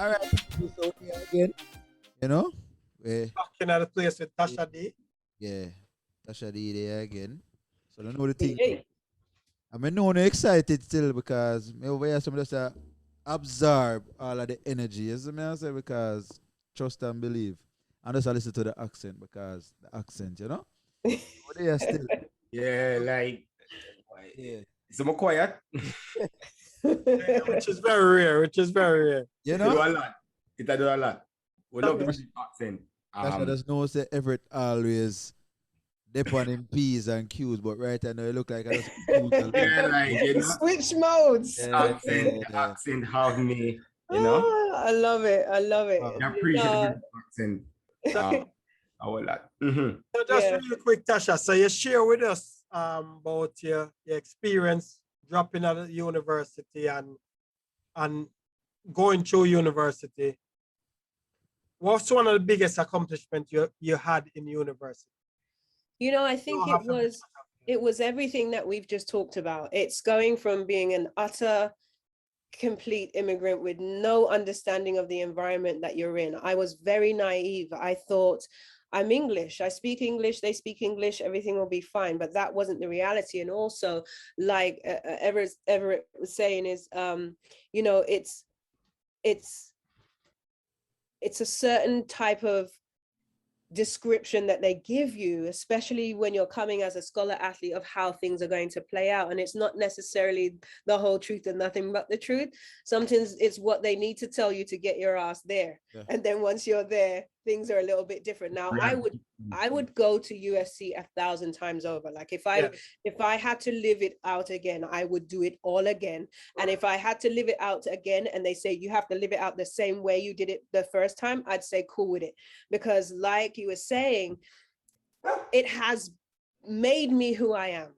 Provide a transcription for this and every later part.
All right, so here again, you know, we Back in the place with yeah, Tasha D. yeah, Tasha D there again. So I know the Hey, thing. hey. I mean, no, I'm excited still because me over here, some just absorb all of the energy. You see me I say because trust and believe, and just listen to the accent because the accent, you know, over there still, Yeah, like yeah, it's more quiet. Which is very rare. Which is very rare. you It do know. a lot. It do a lot. We love the British accent. Tasha just knows that Everett always dip on him P's and Q's, but right now it look like I just confused a little Yeah, bit. like you know, Switch modes. Yeah, the yeah. accent have me, you know, Oh, I love it. I love it. Wow. I appreciate the No, British accent. So, A whole lot. Mm-hmm. so just yeah. really quick, Tasha. So you share with us about your experience dropping out of university and going through university. What's one of the biggest accomplishments you had in university? You know, I You think don't have to mention it was everything that we've just talked about. It's going from being an utter complete immigrant with no understanding of the environment that you're in. I was very naive. I thought I'm English, I speak English, they speak English, everything will be fine. But that wasn't the reality. And also, like Everett was saying, is you know, it's a certain type of description that they give you, especially when you're coming as a scholar athlete, of how things are going to play out. And it's not necessarily the whole truth and nothing but the truth. Sometimes it's what they need to tell you to get your ass there. Yeah. And then once you're there, things are a little bit different. Now, I would go to USC 1,000 times over. Like if I had to live it out again, I would do it all again. And if I had to live it out again and they say you have to live it out the same way you did it the first time, I'd say cool with it. Because like you were saying, it has made me who I am,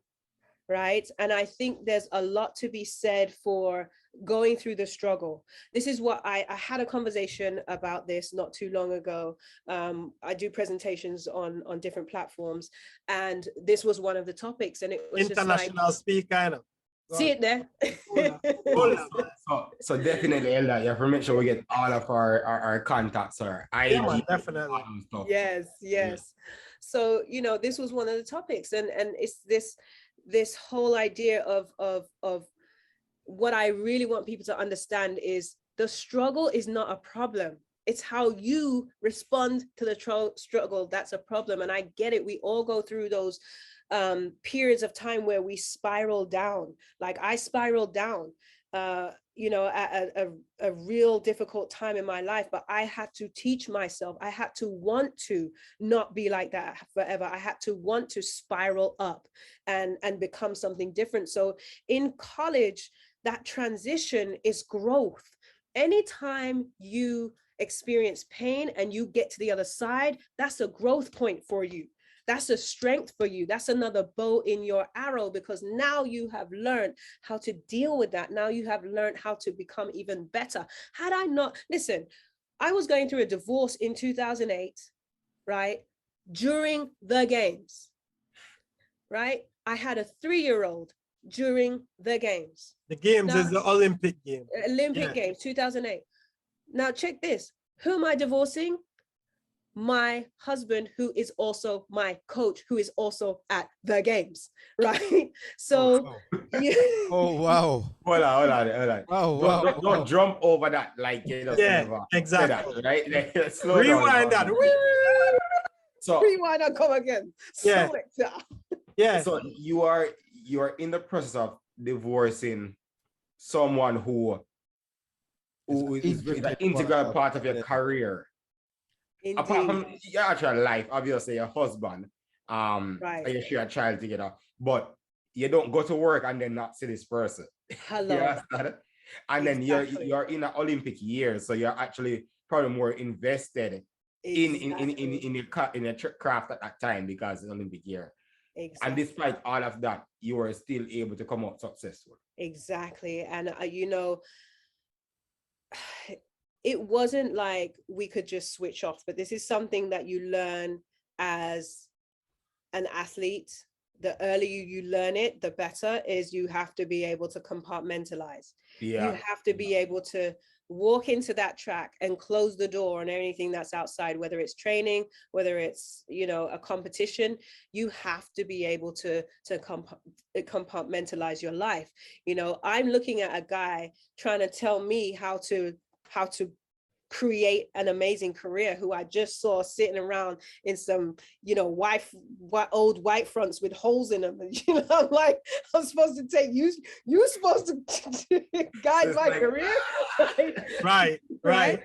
right? And I think there's a lot to be said for going through the struggle. This is what I had a conversation about this not too long ago. I do presentations on different platforms, and this was one of the topics, and it was international just like, speaker. You know. see it there. So definitely, Elda, you have to make sure we get all of our contacts or IG. Yeah, man, definitely. and stuff. Yes. So, you know, this was one of the topics, and it's this whole idea of what I really want people to understand is the struggle is not a problem. It's how you respond to the struggle that's a problem. And I get it. We all go through those periods of time where we spiral down. Like I spiraled down, you know, at a real difficult time in my life, but I had to teach myself. I had to want to not be like that forever. I had to want to spiral up and become something different. So in college, that transition is growth. Anytime you experience pain and you get to the other side, that's a growth point for you. That's a strength for you. That's another bow in your arrow, because now you have learned how to deal with that. Now you have learned how to become even better. Had I not, listen, I was going through a divorce in 2008, right? During the games, right? I had a 3-year-old during the games. The games Now, is the Olympic game. Olympic Games, 2008. Now check this. Who am I divorcing? My husband, who is also my coach, who is also at the games, right? So, Oh wow. Hold on. Wow. Don't jump over that like you know. Yeah, That, exactly. right? Like, slow Rewind down. that. So rewind and come again. Yeah. Selector. Yeah. so you are in the process of divorcing someone who is an integral part of your career. Apart from Indeed. your actual life, obviously your husband, Right. and you share a child together, but you don't go to work and then not see this person. Hello. You understand? And then Exactly. you're in an Olympic year, so you're actually probably more invested in your craft at that time because it's Olympic year. Exactly. And despite all of that, you were still able to come out successful. Exactly. And you know, it wasn't like we could just switch off, but this is something that you learn as an athlete. The earlier you learn it, the better. Is you have to be able to compartmentalize. Yeah. You have to be able to, walk into that track and close the door on anything that's outside, whether it's training, whether it's, you know, a competition. You have to be able to compartmentalize your life. You know, I'm looking at a guy trying to tell me how to create an amazing career, who I just saw sitting around in some, you know, old white fronts with holes in them. And, you know, I'm like, I'm supposed to take you, you're supposed to guide my career. Right.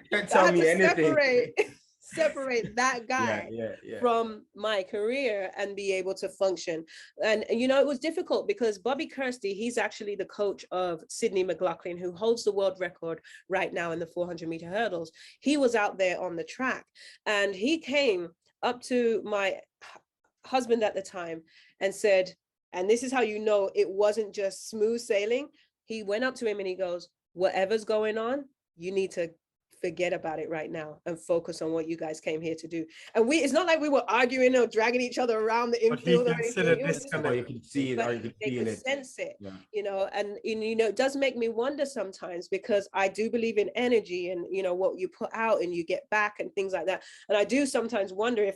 Can't tell me anything. Separate that guy from my career and be able to function. And you know, it was difficult because Bobby Kirsty, he's actually the coach of Sydney McLaughlin, who holds the world record right now in the 400-meter hurdles. He was out there on the track, and he came up to my husband at the time and said, and this is how you know it wasn't just smooth sailing. He went up to him and he goes, whatever's going on, you need to forget about it right now and focus on what you guys came here to do. And it's not like we were arguing or dragging each other around the infield or anything. Or you could see it, or you could feel it. Sense it, you know, and you know, it does make me wonder sometimes, because I do believe in energy and, you know, what you put out and you get back and things like that. And I do sometimes wonder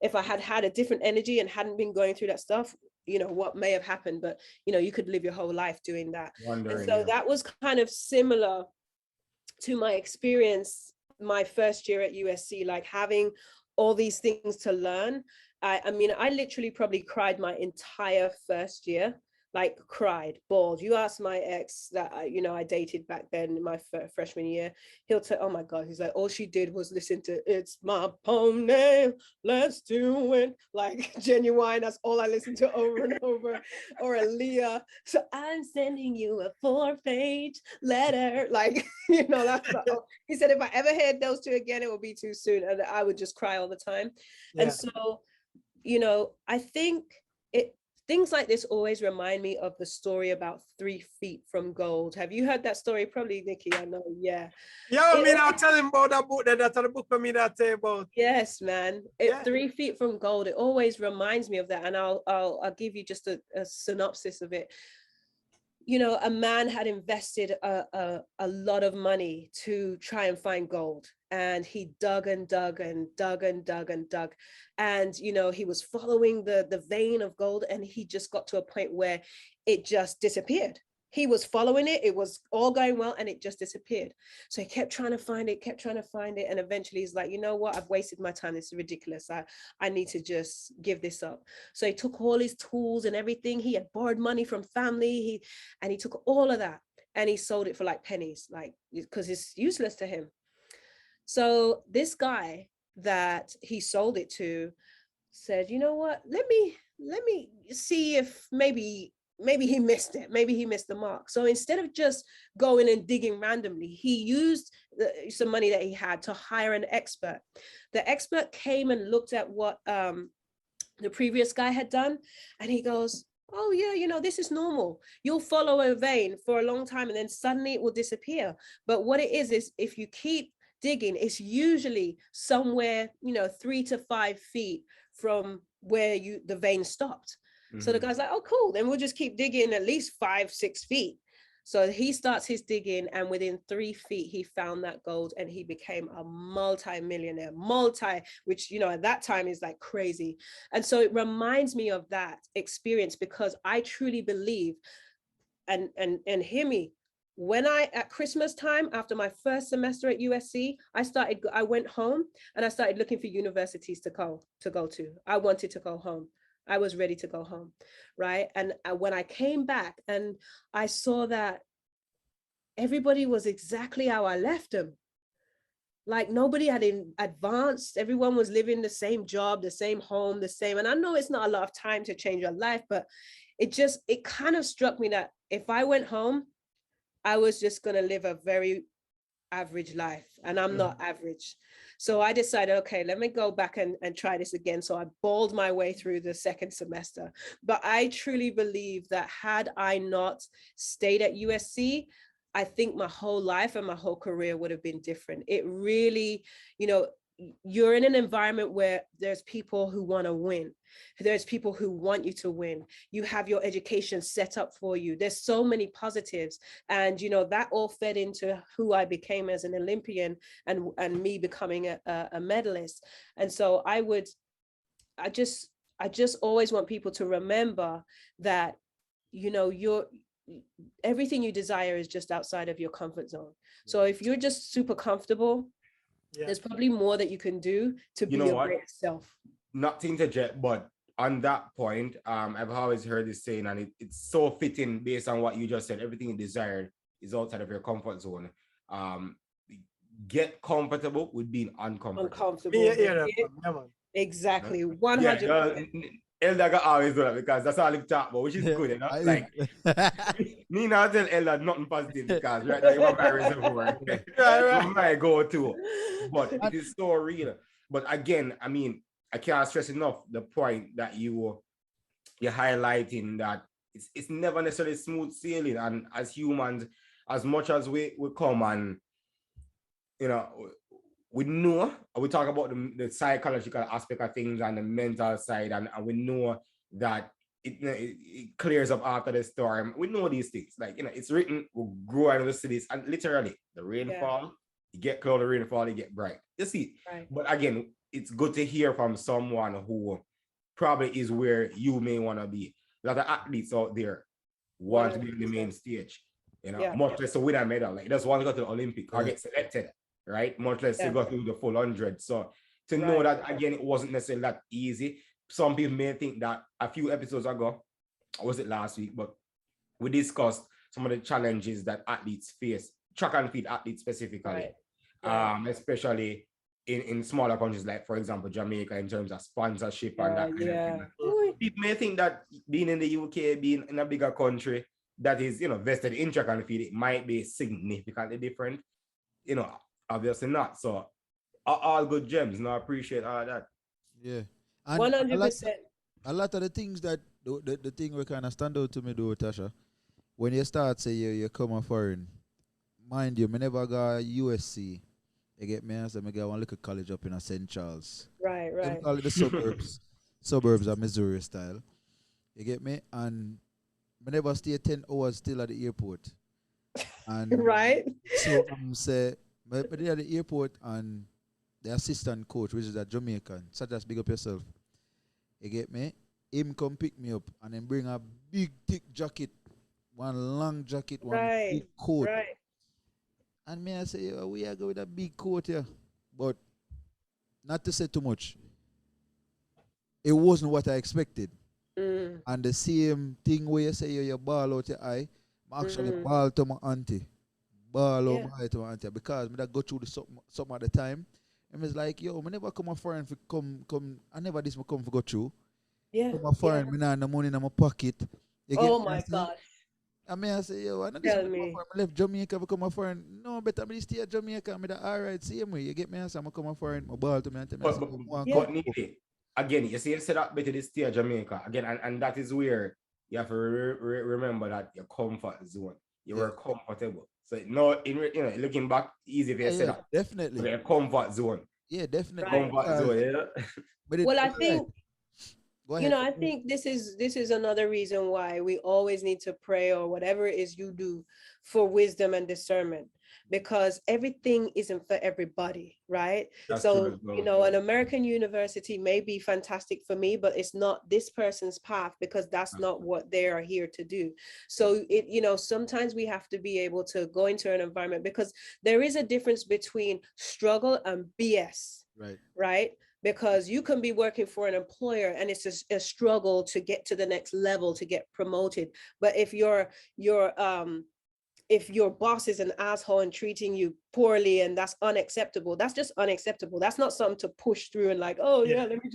if I had a different energy and hadn't been going through that stuff, you know, what may have happened. But, you know, you could live your whole life doing that. And so that was kind of similar to my experience my first year at USC, like having all these things to learn. I mean, I literally probably cried my entire first year, like cried, bawled. You ask my ex that you know, I dated back then in my freshman year, he'll tell, oh my God, he's like, all she did was listen to It's My Pony, Let's Do It, like Genuine. That's all I listened to over and over. Or Aaliyah, so I'm sending you a 4-page letter, like, you know, that's he said if I ever heard those two again, it would be too soon, and I would just cry all the time. And so, you know, I think things like this always remind me of the story about 3 feet from gold. Have you heard that story? Probably, Nikki, I know. Yeah. Yeah, I mean, I'll tell him about that book. That's the book for me that say about. Yes, man. 3 feet from gold. It always reminds me of that. And I'll give you just a synopsis of it. You know, a man had invested a lot of money to try and find gold, and he dug and dug and dug and dug and dug, and you know, he was following the vein of gold, and he just got to a point where it just disappeared. He was following it, it was all going well, and it just disappeared. So he kept trying to find it, and eventually he's like, you know what, I've wasted my time, this is ridiculous, I need to just give this up. So he took all his tools and everything, he had borrowed money from family, and he took all of that and he sold it for like pennies, like, because it's useless to him. So this guy that he sold it to said, you know what, let me see if maybe he missed it. Maybe he missed the mark. So instead of just going and digging randomly, he used some money that he had to hire an expert. The expert came and looked at what the previous guy had done. And he goes, oh yeah, you know, this is normal. You'll follow a vein for a long time and then suddenly it will disappear. But what it is if you keep digging, it's usually somewhere, you know, 3 to 5 feet from where the vein stopped. So the guy's like, oh, cool. Then we'll just keep digging at least 5-6 feet. So he starts his digging, and within 3 feet, he found that gold, and he became a multi-millionaire, which, you know, at that time is like crazy. And so it reminds me of that experience, because I truly believe, and hear me, when at Christmas time, after my first semester at USC, I went home and I started looking for universities to go to. I wanted to go home. I was ready to go home, right? And when I came back and I saw that everybody was exactly how I left them. Like nobody had advanced. Everyone was living the same job, the same home, the same. And I know it's not a lot of time to change your life, but it kind of struck me that if I went home, I was just going to live a very average life, and I'm not average. So I decided, okay, let me go back and try this again. So I bawled my way through the second semester. But I truly believe that had I not stayed at USC, I think my whole life and my whole career would have been different. It really, you know, you're in an environment where there's people who want to win. There's people who want you to win. You have your education set up for you. There's so many positives. And, you know, that all fed into who I became as an Olympian and me becoming a medalist. And so I just always want people to remember that, you know, everything you desire is just outside of your comfort zone. So if you're just super comfortable, there's probably more that you can do to be your greatest self. Not to interject, but on that point, I've always heard this saying, and it's so fitting based on what you just said. Everything you desire is outside of your comfort zone. Get comfortable with being uncomfortable. Exactly, 100%. Elder got always do that because that's all he talk about, which is good, you know. Like me now tell Elder nothing positive because right now you're my reservoir. You might go to, but it is so real. But again, I mean, I can't stress enough the point that you're highlighting that it's never necessarily smooth sailing, and as humans, as much as we come and you know. We know, we talk about the psychological aspect of things and the mental side, and we know that it clears up after the storm. We know these things. Like, you know, it's written, we'll grow out of the cities, and literally, the rainfall, you get cloud, the rainfall, you get bright. You see? Right. But again, it's good to hear from someone who probably is where you may want to be. A lot of athletes out there want to be on the main stage, you know, much less to win a medal. Like, just want to go to the Olympics or get selected. Right, much less to go through the full 100. So to know that again, it wasn't necessarily that easy. Some people may think that a few episodes ago, or was it last week, but we discussed some of the challenges that athletes face, track and field athletes specifically, especially in smaller countries like, for example, Jamaica, in terms of sponsorship and that kind of thing. People may think that being in the UK, being in a bigger country that is, you know, vested in track and field, it might be significantly different. You know, obviously not. So all good gems. No, I appreciate all that. Yeah. 100%. A lot of the things that the thing we kind of stand out to me though, Tasha, when you start say you come foreign, mind you, me never got USC. You get me? So I got one little college up in St. Charles. Right. Them call it the suburbs of Missouri style. You get me? And I never stay 10 hours still at the airport. And so say but they at the airport, and the assistant coach, which is a Jamaican, such as big up yourself. You get me? Him come pick me up and then bring a big thick jacket, one long jacket, one big coat. Right. And me I say, we are going with a big coat here. But not to say too much. It wasn't what I expected. And the same thing where you say you ball out your eye, I actually ball to my auntie. Ball over my eye to my auntie because I go through the something at the time. And it's like, yo, I never come a foreign for come I never this come for go through. Yeah. Come a foreign, me nah have no money in my pocket. Oh my gosh. I mean, I say, yo, I know this I left Jamaica for come a foreign. No, better me stay at Jamaica. I'm all right, same way. You get me? I say, I'm come a foreign, my ball to me and tell me. But again, you see, you said that better to stay at Jamaica. Again, and that is where you have to remember that your comfort zone. You were comfortable. So no, looking back, easy if you say that. Definitely. Your comfort zone. Yeah, definitely. Comfort zone, yeah. But I think I think this is another reason why we always need to pray, or whatever it is you do, for wisdom and discernment, because everything isn't for everybody, right? That's so true, an American university may be fantastic for me, but it's not this person's path, because that's not what they are here to do. So sometimes we have to be able to go into an environment, because there is a difference between struggle and BS, right? Because you can be working for an employer and it's a struggle to get to the next level, to get promoted. But if your boss is an asshole and treating you poorly, and that's unacceptable, that's just unacceptable. That's not something to push through and like, let me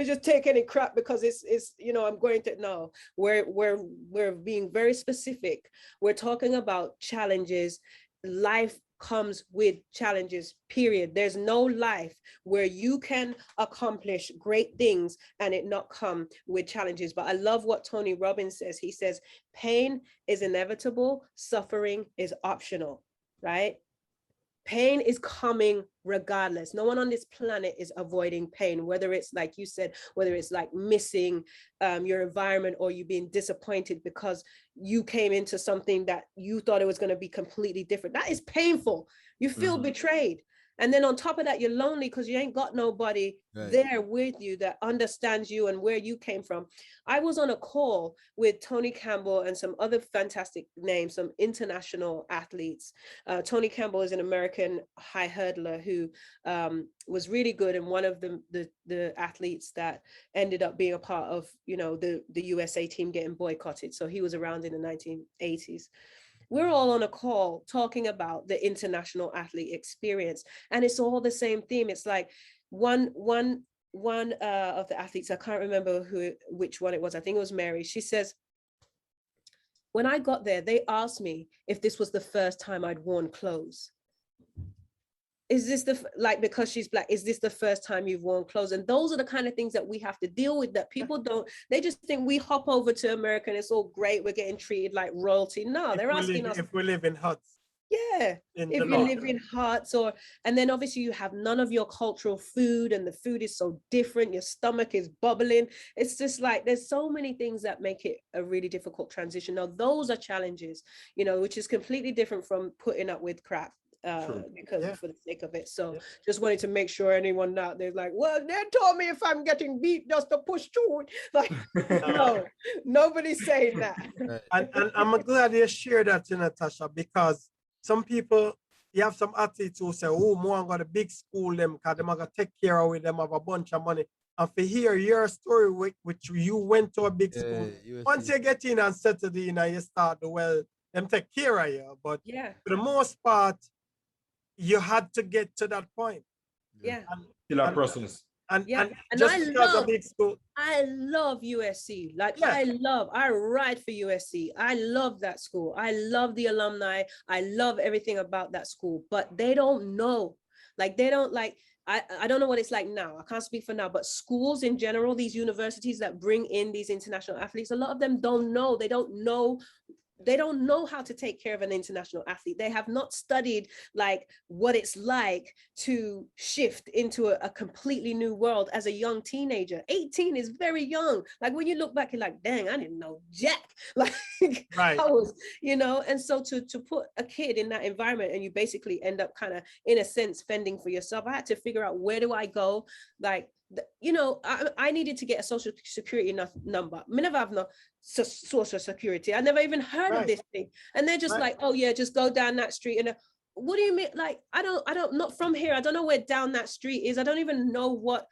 just take any crap because it's I'm going to. No, we're being very specific. We're talking about challenges. Life comes with challenges, period. There's no life where you can accomplish great things and it not come with challenges. But I love what Tony Robbins says. He says, pain is inevitable, suffering is optional, right? Pain is coming regardless. No one on this planet is avoiding pain, whether it's like you said, whether it's like missing your environment, or you being disappointed because you came into something that you thought it was going to be completely different. That is painful. You feel betrayed. And then on top of that, you're lonely because you ain't got nobody there with you that understands you and where you came from. I was on a call with Tony Campbell and some other fantastic names, some international athletes. Tony Campbell is an American high hurdler who was really good, and one of the athletes that ended up being a part of, you know, the USA team getting boycotted. So he was around in the 1980s. We're all on a call talking about the international athlete experience, and it's all the same theme. It's like one of the athletes, I can't remember which one it was. I think it was Mary. She says, when I got there, they asked me if this was the first time I'd worn clothes. Is this because she's Black, is this the first time you've worn clothes? And those are the kind of things that we have to deal with, that people don't, they just think we hop over to America and it's all great, we're getting treated like royalty. No, they're asking us if we live in huts. Yeah, if you live in huts, and then obviously you have none of your cultural food, and the food is so different, your stomach is bubbling. It's just like, there's so many things that make it a really difficult transition. Now, those are challenges, you know, which is completely different from putting up with crap. Because for the sake of it. So just wanted to make sure anyone out there's like, well, they told me if I'm getting beat just to push through. Like, no, nobody's saying that. And I'm glad you shared that, Natasha, because some people, you have some athletes who say, oh, more got a big school them because they're gonna take care of it, them have a bunch of money. And for hear your story, which you went to a big school, once you get in and settled in and you start the well, them take care of you. But for the most part, you had to get to that point. Still a process. And just because of big school. I love USC. I write for USC. I love that school. I love the alumni. I love everything about that school. But they don't know. Like, they don't like, I don't know what it's like now. I can't speak for now, but schools in general, these universities that bring in these international athletes, a lot of them don't know. They don't know how to take care of an international athlete. They have not studied like what it's like to shift into a completely new world as a young teenager. 18 is very young. Like, when you look back, you're like, dang, I didn't know jack. Like, I was, you know, and so to put a kid in that environment and you basically end up kind of, in a sense, fending for yourself. I had to figure out, where do I go? Like, you know, I needed to get a social security number. I never have no social security. I never even heard of this thing. And they're just like, oh yeah, just go down that street. And what do you mean? Like, I don't, not from here. I don't know where down that street is. I don't even know what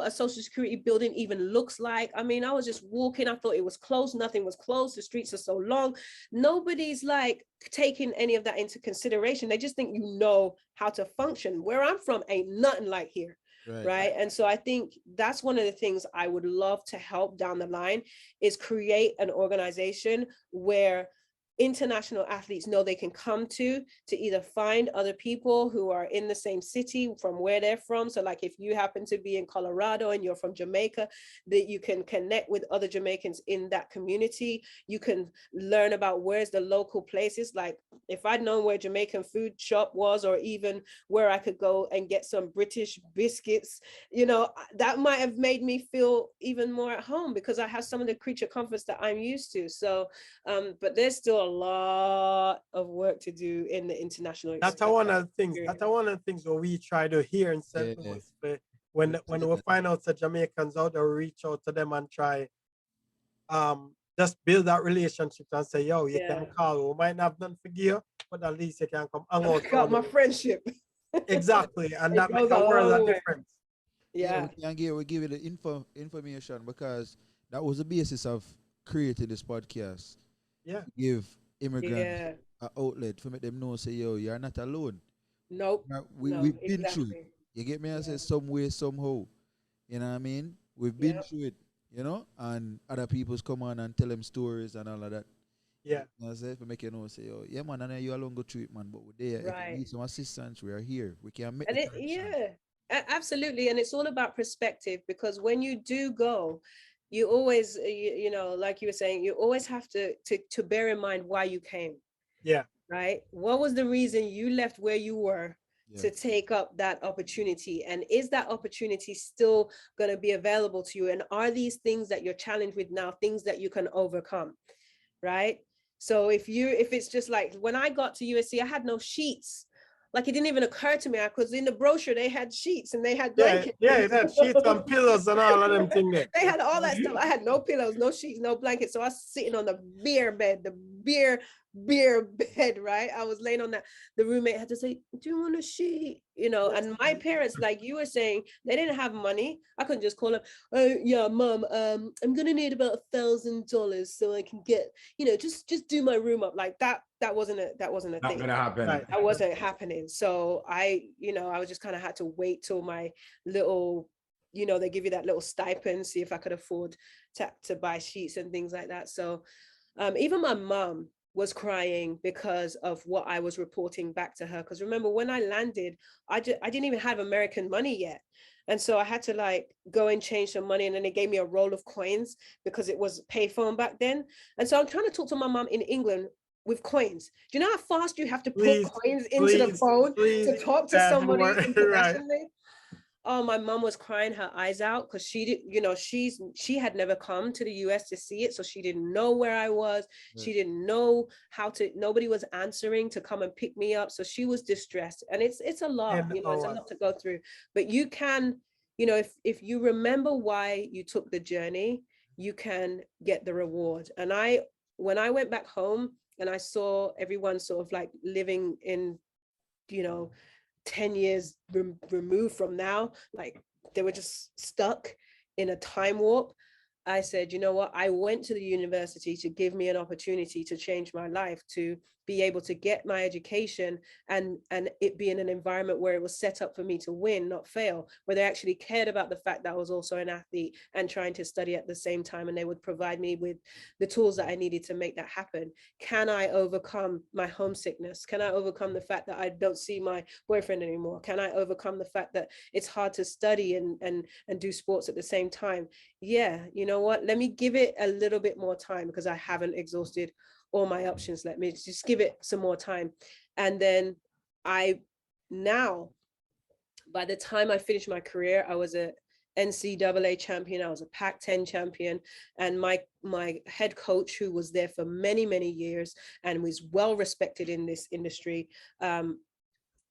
a social security building even looks like. I mean, I was just walking. I thought it was closed. Nothing was closed. The streets are so long. Nobody's like taking any of that into consideration. They just think you know how to function. Where I'm from ain't nothing like here. Right. And so I think that's one of the things I would love to help down the line, is create an organization where international athletes know they can come to either find other people who are in the same city from where they're from. So like, if you happen to be in Colorado and you're from Jamaica, that you can connect with other Jamaicans in that community. You can learn about where's the local places. Like, if I'd known where Jamaican food shop was, or even where I could go and get some British biscuits, you know, that might have made me feel even more at home, because I have some of the creature comforts that I'm used to. So, but there's still a lot of work to do in the international. That's one of the things. That's one of the things where we try to hear in St. Louis. When we find out that Jamaicans out there, reach out to them and try, just build that relationship and say, yo, you can call. We might not have nothing for you, but at least you can come hang out. Got my friendship. Exactly, and that makes a world of difference. Yeah, we give you the information, because that was the basis of creating this podcast. Give immigrants an outlet for make them know, say, yo, you're not alone. Nope. We've been through it. You get me? I say, some way, somehow. You know what I mean? We've been through it, you know, and other people's come on and tell them stories and all of that. Yeah. You know, say, if you make you know, say, yo, yeah, man, and you alone go through it, man, but we're there. If you need some assistance, we are here. We can make it. Absolutely. And it's all about perspective, because when you do go, you always, you know, like you were saying, you always have to bear in mind why you came. Yeah. Right? What was the reason you left where you were Yeah. to take up that opportunity? And is that opportunity still going to be available to you? And are these things that you're challenged with now things that you can overcome? Right? So if it's just like when I got to USC, I had no sheets. Like it didn't even occur to me because in the brochure they had sheets and they had blankets. Yeah, it had sheets and pillows and all of them things there. They had all that stuff. I had no pillows, no sheets, no blankets. So I was sitting on the beer bed, the beer bed, right? I was laying on that. The roommate had to say, do you want a sheet? You know, and my parents, like you were saying, they didn't have money. I couldn't just call them, oh yeah, mom, I'm gonna need about $1,000 so I can get, you know, just do my room up. Like that wasn't a Not thing. gonna happen. Right. That wasn't happening. So I was just kind of had to wait till my little, you know, they give you that little stipend, see if I could afford to buy sheets and things like that. So even my mom was crying because of what I was reporting back to her. Because remember, when I landed, I didn't even have American money yet. And so I had to like go and change some money. And then they gave me a roll of coins because it was payphone back then. And so I'm trying to talk to my mom in England with coins. Do you know how fast you have to put coins into the phone to talk to somebody internationally? Oh, my mom was crying her eyes out because she did, you know, she had never come to the US to see it. So she didn't know where I was. Yeah. She didn't know nobody was answering to come and pick me up. So she was distressed. And it's a lot, you know, it's a lot to go through. But you can, you know, if you remember why you took the journey, you can get the reward. And when I went back home and I saw everyone sort of like living in, you know, 10 years removed from now, like they were just stuck in a time warp. I said, you know what? I went to the university to give me an opportunity to change my life, to be able to get my education and it be in an environment where it was set up for me to win, not fail, where they actually cared about the fact that I was also an athlete and trying to study at the same time. And they would provide me with the tools that I needed to make that happen. Can I overcome my homesickness? Can I overcome the fact that I don't see my boyfriend anymore? Can I overcome the fact that it's hard to study and do sports at the same time? Yeah, you know what? Let me give it a little bit more time because I haven't exhausted all my options. Let me just give it some more time. And then now, by the time I finished my career, I was a NCAA champion, I was a Pac-10 champion, and my head coach, who was there for many, many years and was well respected in this industry,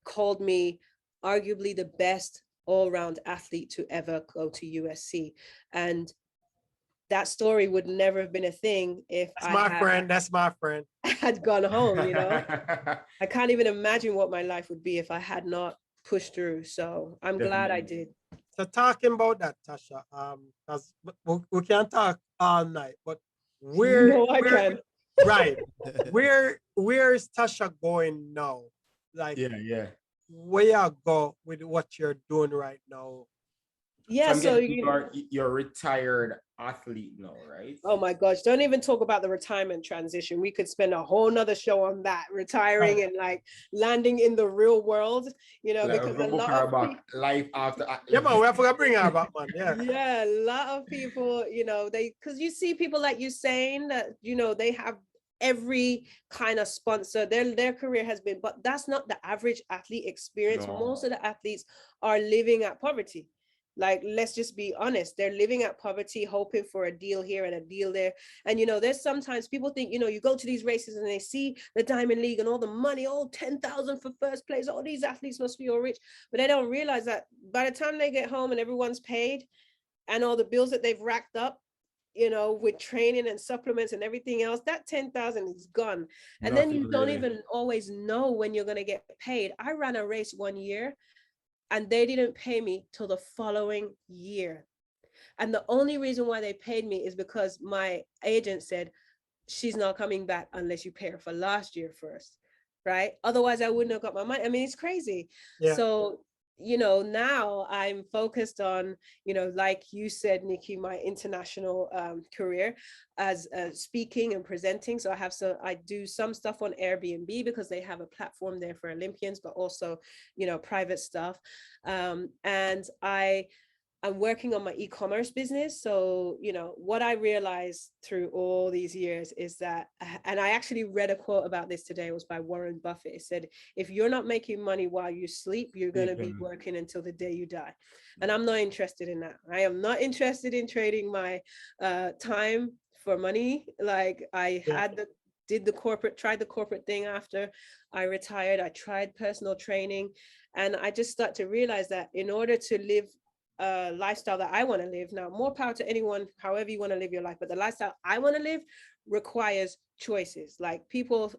called me arguably the best all-round athlete to ever go to USC. And that story would never have been a thing if that's my friend had gone home, you know. I can't even imagine what my life would be if I had not pushed through. So I'm glad I did. So talking about that, Tasha, because we can't talk all night, but can. Right. Where is Tasha going now? Like, yeah. Where you go with what you're doing right now? Yeah, so you're a retired athlete now, right? Oh my gosh, don't even talk about the retirement transition. We could spend a whole nother show on that, retiring and like landing in the real world, you know, like because a lot of people, life after. Yeah, man, we have to bring her back, man. Yeah. Yeah, a lot of people, you know, because you see people like you saying that, you know, they have every kind of sponsor, their career has been, but that's not the average athlete experience. No. Most of the athletes are living at poverty. Like, let's just be honest, they're living at poverty, hoping for a deal here and a deal there. And, you know, there's sometimes people think, you know, you go to these races and they see the Diamond League and all the money, oh, 10,000 for first place, all these athletes must be all rich. But they don't realize that by the time they get home and everyone's paid and all the bills that they've racked up, you know, with training and supplements and everything else, that 10,000 is gone. And then you don't even always know when you're going to get paid. I ran a race one year and they didn't pay me till the following year. And the only reason why they paid me is because my agent said, she's not coming back unless you pay her for last year first, right? Otherwise, I wouldn't have got my money. I mean, it's crazy. Yeah. So, you know, now I'm focused on, you know, like you said, Nikki, my international career as speaking and presenting. So I do some stuff on Airbnb because they have a platform there for Olympians, but also, you know, private stuff. And I'm working on my e-commerce business. So, you know, what I realized through all these years is that, and I actually read a quote about this today, it was by Warren Buffett. It said, if you're not making money while you sleep, you're going to be working until the day you die. And I'm not interested in that. I am not interested in trading my time for money. Like I had tried the corporate thing after I retired. I tried personal training, and I just start to realize that in order to live a lifestyle that I want to live, now more power to anyone, however you want to live your life, but the lifestyle I want to live requires choices. Like people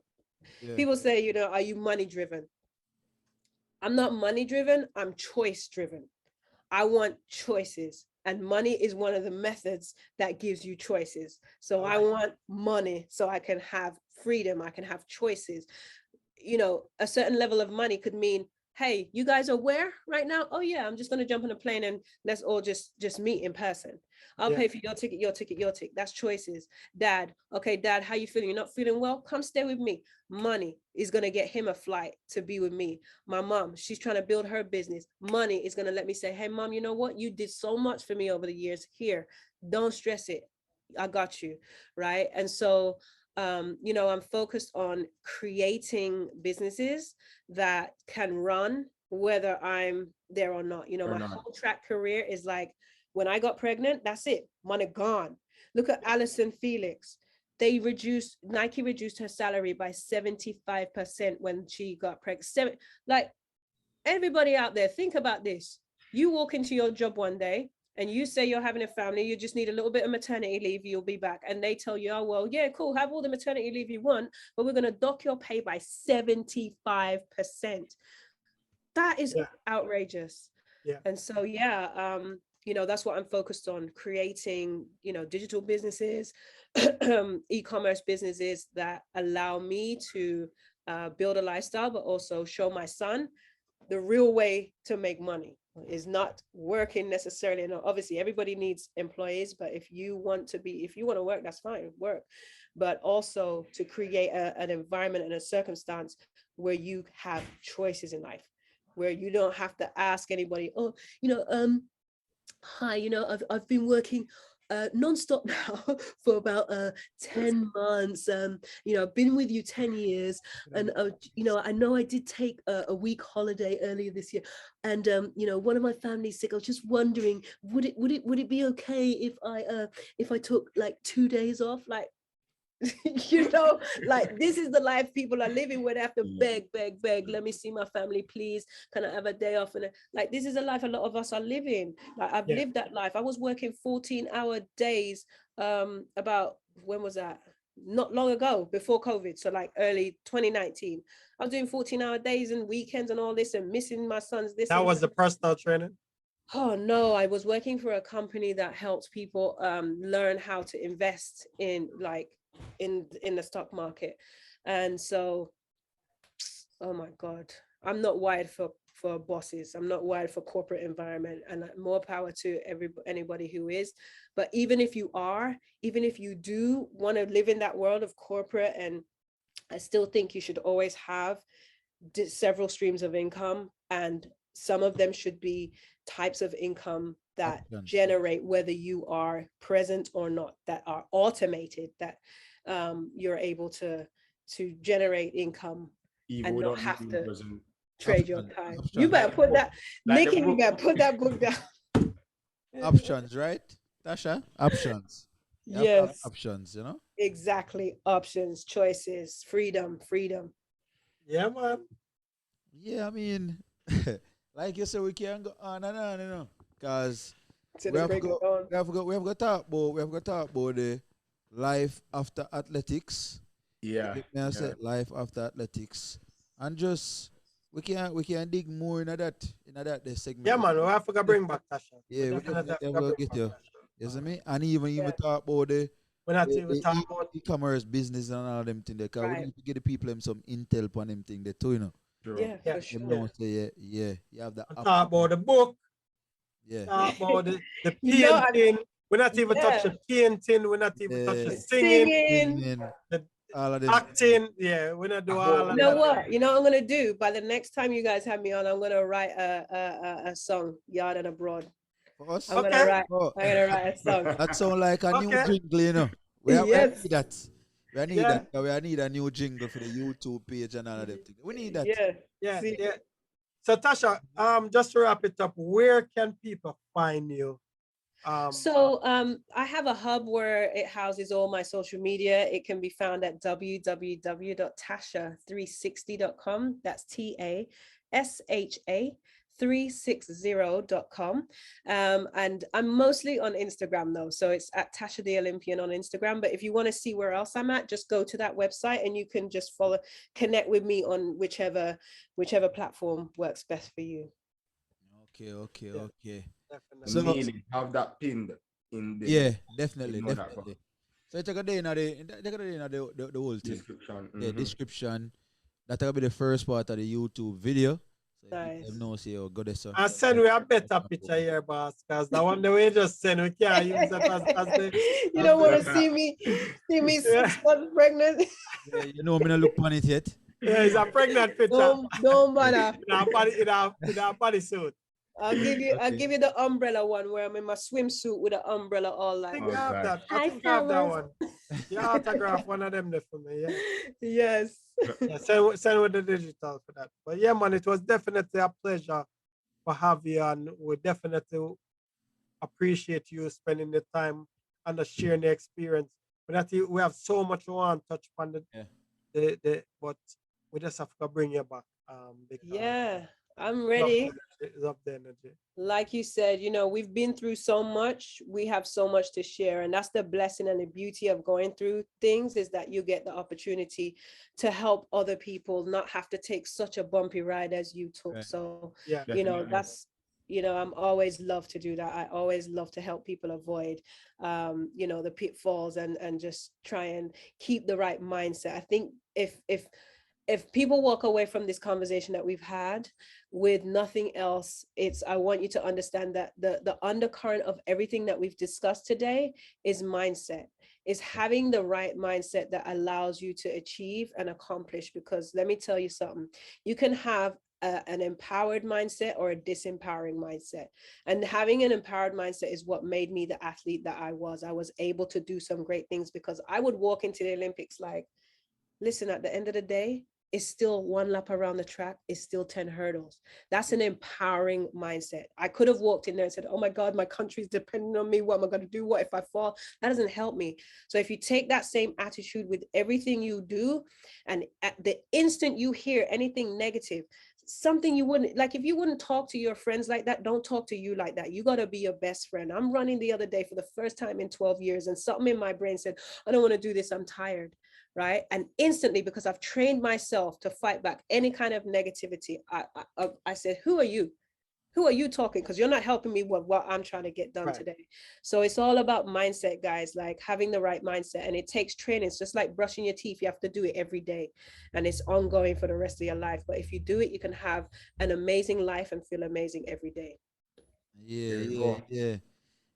say, you know, are you money driven? I'm not money driven, I'm choice driven. I want choices, and money is one of the methods that gives you choices. So I want money so I can have freedom, I can have choices. You know, a certain level of money could mean, hey, you guys are where right now? Oh yeah, I'm just gonna jump on a plane and let's all just meet in person. I'll pay for your ticket, your ticket, your ticket. That's choices. Dad, okay, Dad, how you feeling? You're not feeling well? Come stay with me. Money is gonna get him a flight to be with me. My mom, she's trying to build her business. Money is gonna let me say, hey mom, you know what? You did so much for me over the years. Here, don't stress it. I got you, right? And so you know, I'm focused on creating businesses that can run whether I'm there or not. You know, my whole track career is like, when I got pregnant, that's it, money gone. Look at Alison Felix. Nike reduced her salary by 75% when she got pregnant. Like, everybody out there, think about this. You walk into your job one day and you say you're having a family, you just need a little bit of maternity leave, you'll be back. And they tell you, oh, well, yeah, cool, have all the maternity leave you want, but we're going to dock your pay by 75%. That is outrageous. And so, you know, that's what I'm focused on, creating, you know, digital businesses, e-commerce businesses that allow me to build a lifestyle, but also show my son the real way to make money is not working necessarily. And obviously everybody needs employees, but if you want to work, that's fine, work. But also to create an environment and a circumstance where you have choices in life, where you don't have to ask anybody, oh, you know, hi, you know, I've been working non-stop now for about 10 months. You know, I've been with you 10 years, and you know I did take a week holiday earlier this year, and you know, one of my family's sick. I was just wondering, would it be okay if I took like 2 days off? Like, you know, like, this is the life people are living where they have to beg, let me see my family, please, can I have a day off? And like, this is a life a lot of us are living. Like, I've lived that life. I was working 14-hour days about, when was that? Not long ago, before COVID, so like early 2019. I was doing 14-hour days and weekends and all this, and missing my son's this. That was the personal training? Oh no, I was working for a company that helps people learn how to invest in, like, in the stock market. And so, oh my God, I'm not wired for bosses. I'm not wired for corporate environment, and more power to anybody who is. But even if you do want to live in that world of corporate, and I still think you should always have several streams of income, and some of them should be types of income that generate whether you are present or not, that are automated, that you're able to generate income and not have to trade your time. You better put that, Nikki, you better put that book down. Options, right, Tasha? Options. Yes. Options, you know? Exactly. Options, choices, freedom. Yeah, man. Yeah, I mean, like you said, we can't go on and on, you know, because we have to talk about the life after athletics. Life after athletics, and just we can dig more in that the segment. Yeah, man, we have to bring back Tasha. Yeah, we definitely get you. You see me? And even talk about the e-commerce business and all them things. Because we need to get the people them some intel on them thing there too, you know. Yeah, for sure. Know, say, you have the talk about the book. Yeah. Talk about the painting. We're not even touching painting. We're not even touching singing. All of this. Acting. Yeah, we're not doing all of that. You know what? You know what I'm gonna do? By the next time you guys have me on, I'm gonna write a song, Yaad&Abroad. For us. I'm Okay. gonna write a song. That sound like a new Okay. jingle, you know. We Yes. need that. We need Yeah. that. We need a new jingle for the YouTube page and all of them things. We need that. Yeah. Yeah. See? Yeah. So Tasha, just to wrap it up, where can people find you? So I have a hub where it houses all my social media. It can be found at www.tasha360.com. That's TASHA 360.com. And I'm mostly on Instagram though. So it's at Tasha the Olympian on Instagram. But if you want to see where else I'm at, just go to that website and you can just connect with me on whichever platform works best for you. Okay. Definitely. So have that pinned in the yeah, definitely. So it's like the whole thing. description. Yeah, description. That'll be the first part of the YouTube video. So Nice. you know, see how good is. I send we a better picture here, boss, because the one the way just send we can't use that as the. You don't want to see me 6 months pregnant. Yeah, you know, me not look on it yet. Yeah, it's a pregnant picture. Don't bother. In a body suit. I'll give you the umbrella one where I'm in my swimsuit with the umbrella all I like. think I have that. I think I have that one. You autograph one of them there for me, yeah. Yes. Yeah, send with the digital for that. But yeah, man, it was definitely a pleasure to have you, and we definitely appreciate you spending the time and sharing the experience. But we have so much we want to touch upon but we just have to bring you back. Because Yeah, I'm ready. Love the energy. Like you said, we've been through so much. We have so much to share. And that's the blessing and the beauty of going through things, is that you get the opportunity to help other people not have to take such a bumpy ride as you took. Right. So, Yeah. that's, I'm always love to do that. I always love to help people avoid, the pitfalls and just try and keep the right mindset. I think if people walk away from this conversation that we've had with nothing else, I want you to understand that the undercurrent of everything that we've discussed today is mindset, is having the right mindset that allows you to achieve and accomplish. Because let me tell you something, you can have an empowered mindset or a disempowering mindset. And having an empowered mindset is what made me the athlete that I was. I was able to do some great things because I would walk into the Olympics like, listen, at the end of the day, it's still one lap around the track, it's still 10 hurdles. That's an empowering mindset. I could have walked in there and said, oh my God, my country's depending on me. What am I going to do? What if I fall? That doesn't help me. So if you take that same attitude with everything you do, and at the instant you hear anything negative, something you wouldn't like, if you wouldn't talk to your friends like that, don't talk to you like that. You got to be your best friend. I'm running the other day for the first time in 12 years, and something in my brain said, I don't want to do this, I'm tired. Right. And instantly, because I've trained myself to fight back any kind of negativity, I said, who are you? Who are you talking? Because you're not helping me with what I'm trying to get done today. So it's all about mindset, guys, like having the right mindset. And it takes training. It's just like brushing your teeth. You have to do it every day. And it's ongoing for the rest of your life. But if you do it, you can have an amazing life and feel amazing every day.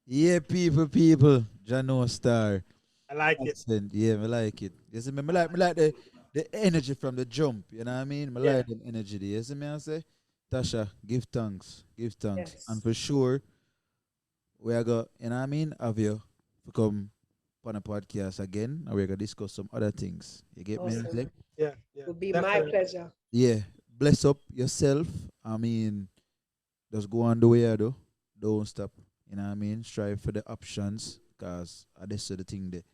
Yeah, people. Jano Star. I like it. Yeah, I like it. You see, me like the energy from the jump. You know what I mean? I like the energy there. You see me? I say, Tasha, give thanks. Yes. And for sure, we are going, you know what I mean, have you to come on a podcast again, and we're going to discuss some other things. You get me? Yeah. It would be my pleasure. Yeah. Bless up yourself. I mean, just go on the way, though. Don't stop. You know what I mean? Strive for the options, because that's the thing there.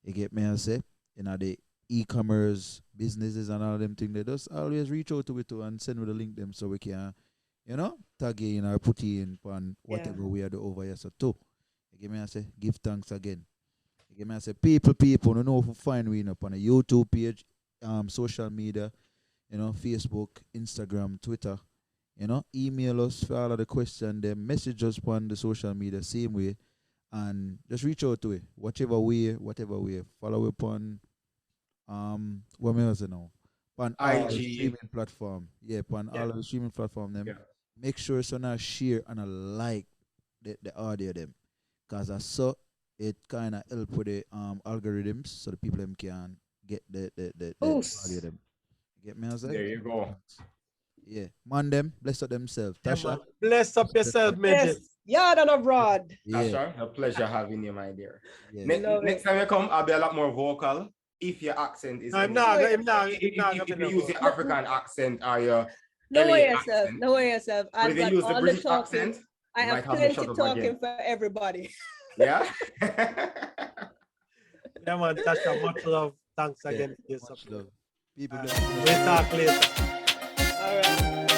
You get me? I say, the e-commerce businesses and all them things, they just always reach out to it too and send me the link them so we can, tag in or put in on whatever we are doing over here. So too, you get me? I say, give thanks again. You get me? I say, people, you know who find we up on a YouTube page, social media, Facebook, Instagram, Twitter. Email us for all of the questions, then message us on the social media, same way. And just reach out to it, whatever way. Follow up on what else now? On all the streaming platform. Yeah, on all of the streaming platform them. Yeah. Make sure so now share and like the audio them. Cause I saw it kinda help with the algorithms so the people them can get the audio them. Get me? There you go. Yeah. Man them, bless up themselves. Tasha. Bless up yourself, midget. Yaad&Abroad. Tasha, a pleasure having you, my dear. Yeah. Next time you come, I'll be a lot more vocal. If your accent is I'm not if you use your African accent or your No LA way yourself. accent. No way yourself. But I've if you got use the all the British talking. accent, I you have might have me shut plenty up talking again. for everybody. Yeah? Yeah, man, Tasha, much love. Thanks again for your Much support. love. People We'll talk later. All right.